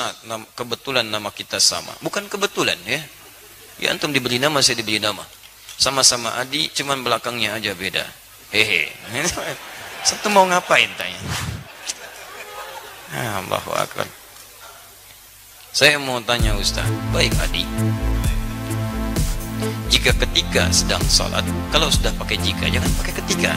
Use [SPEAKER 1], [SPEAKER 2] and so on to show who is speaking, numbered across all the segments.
[SPEAKER 1] Ustaz, kebetulan nama kita sama. Bukan kebetulan ya. Ya antum diberi nama, saya diberi nama. Sama-sama Adi, cuman belakangnya aja beda. Hehe. Satu mau ngapain tanya? Allahu Akbar. Saya mau tanya Ustaz, baik Adi. Jika ketika sedang salat, kalau sudah pakai jika, jangan pakai ketika.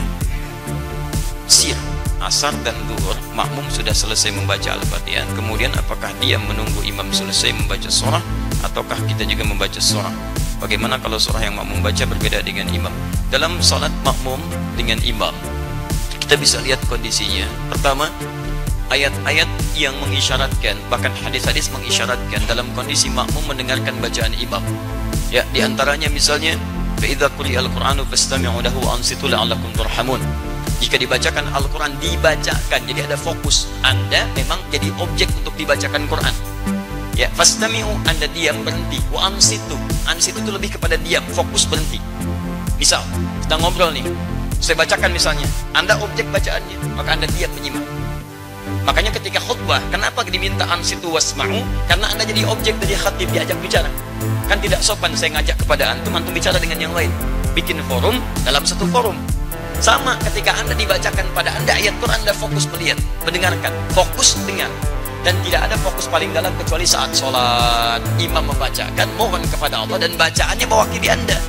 [SPEAKER 1] Siang, asar dan zuhur, makmum sudah selesai membaca Al-Fatihah. Kemudian apakah dia menunggu imam selesai membaca surah, ataukah kita juga membaca surah? Bagaimana kalau surah yang makmum baca berbeda dengan imam? Dalam salat makmum dengan imam, kita bisa lihat kondisinya. Pertama, ayat-ayat yang mengisyaratkan, bahkan hadis-hadis mengisyaratkan dalam kondisi makmum mendengarkan bacaan imam. Ya, di antaranya misalnya, فَإِذَا قُرِئَ الْقُرْآنُ فَاسْتَمِعُوا لَهُ وَأَنصِتُوا لَعَلَّكُمْ تُرْحَمُونَ. Jika dibacakan Al-Quran, dibacakan, jadi ada fokus. Anda memang jadi objek untuk dibacakan Quran. Ya, fastami'u, Anda diam, berhenti. Wa ansitu, ansitu itu lebih kepada diam, fokus, berhenti. Misal, kita ngobrol nih, saya bacakan misalnya, Anda objek bacaannya, maka Anda diam menyimak. Makanya ketika khutbah, kenapa diminta ansitu wasma'u? Karena Anda jadi objek dari khatib, diajak bicara. Kan tidak sopan saya ngajak kepada antum bicara dengan yang lain. Bikin forum dalam satu forum. Sama ketika Anda dibacakan pada Anda ayat Quran, Anda fokus melihat, mendengarkan, fokus dengar. Dan tidak ada fokus paling dalam kecuali saat sholat. Imam membacakan, mohon kepada Allah, dan bacaannya mewakili Anda.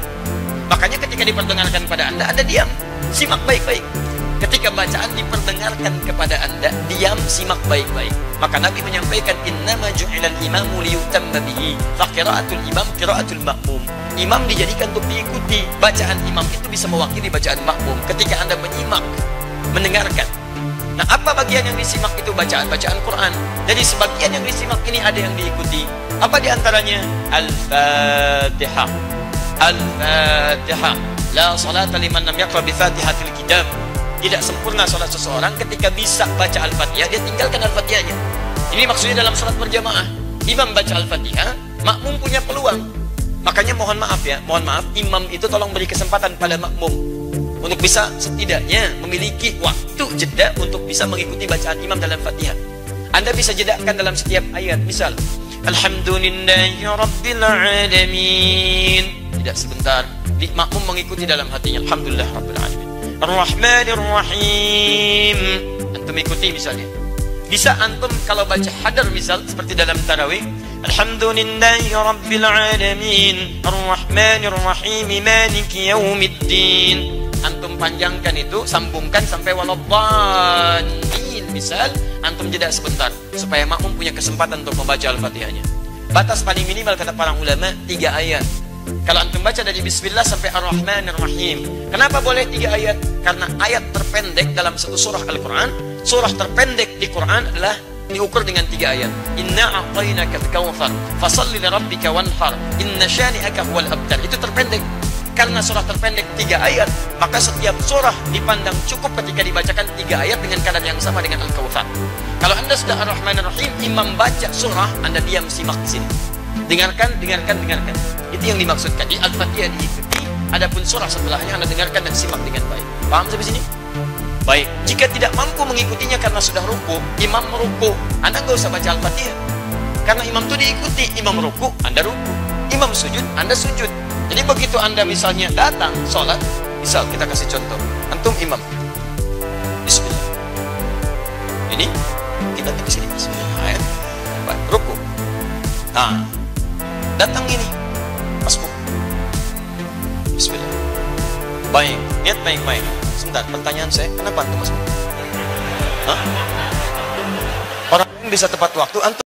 [SPEAKER 1] Makanya ketika diperdengarkan pada Anda diam, simak baik-baik. Ketika bacaan diperdengarkan kepada Anda, diam, simak baik-baik. Maka Nabi menyampaikan, innama ju'ilal imamu liyutamma bihi, fa qira'atul imam qira'atul ma'mum. Imam dijadikan untuk diikuti. Bacaan imam itu bisa mewakili bacaan makmum. Ketika Anda menyimak, mendengarkan. Nah, apa bagian yang disimak itu? Bacaan Quran. Jadi sebagian yang disimak ini ada yang diikuti. Apa diantaranya? Al-Fatihah. Al-Fatihah. La salata liman lam yaqra bi Fatihatil kitab. Tidak sempurna salat seseorang ketika bisa baca Al-Fatihah, dia tinggalkan Al-Fatihahnya. Ini maksudnya dalam salat berjamaah. Imam baca Al-Fatihah, makmum punya peluang. Makanya mohon maaf ya, imam itu tolong beri kesempatan pada makmum untuk bisa setidaknya memiliki waktu jeda untuk bisa mengikuti bacaan imam dalam Fatihah. Anda bisa jedakan dalam setiap ayat. Misal, Alhamdulillahi Rabbil Alamin. Tidak sebentar, makmum mengikuti dalam hatinya. Alhamdulillah Rabbil Alamin. Ar-Rahmanir Rahim. Antum ikuti misalnya. Bisa antum kalau baca hadar misal seperti dalam tarawih, Alhamdulillahi Rabbil Alamin Ar-Rahmanir Rahim Maliki Yaumiddin. Antum panjangkan itu, sambungkan sampai waladdallin. Misal, antum jeda sebentar supaya makmum punya kesempatan untuk membaca Al-Fatihahnya. Batas paling minimal kata para ulama 3 ayat. Kalau antum baca dari Bismillah sampai Ar-Rahmanir Rahim. Kenapa boleh 3 ayat? Karena ayat terpendek dalam satu surah Al-Quran, surah terpendek di Quran adalah diukur dengan 3 ayat. Inna a'tainaka al-kautsar fasalli li rabbika wanhar inna syani'aka huwal abtar. Itu terpendek. Karena surah terpendek 3 ayat, maka setiap surah dipandang cukup ketika dibacakan 3 ayat dengan kadar yang sama dengan Al-Kautsar. Kalau Anda sudah Ar-Rahmanir Rahim, imam baca surah, Anda diam simak di sini. Dengarkan. Itu yang dimaksudkan. Di Al-Fatihah diikuti, adapun surah sebelahnya Anda dengarkan dan simak dengan baik. Paham sampai sini? Baik. Jika tidak mampu mengikutinya karena sudah ruku, imam meruku, Anda nggak usah baca Al-Fatihah. Karena imam itu diikuti, imam ruku, Anda ruku. Imam sujud, Anda sujud. Jadi begitu Anda misalnya datang sholat, misal kita kasih contoh, antum imam, Bismillah. Ini kita ke sini Bismillah. Ruku. Nah, datang ini, masbuk. Bismillah. Baik, niat baik-baik. Sebentar, pertanyaan saya, kenapa antum masbuk? Orang yang bisa tepat waktu, antum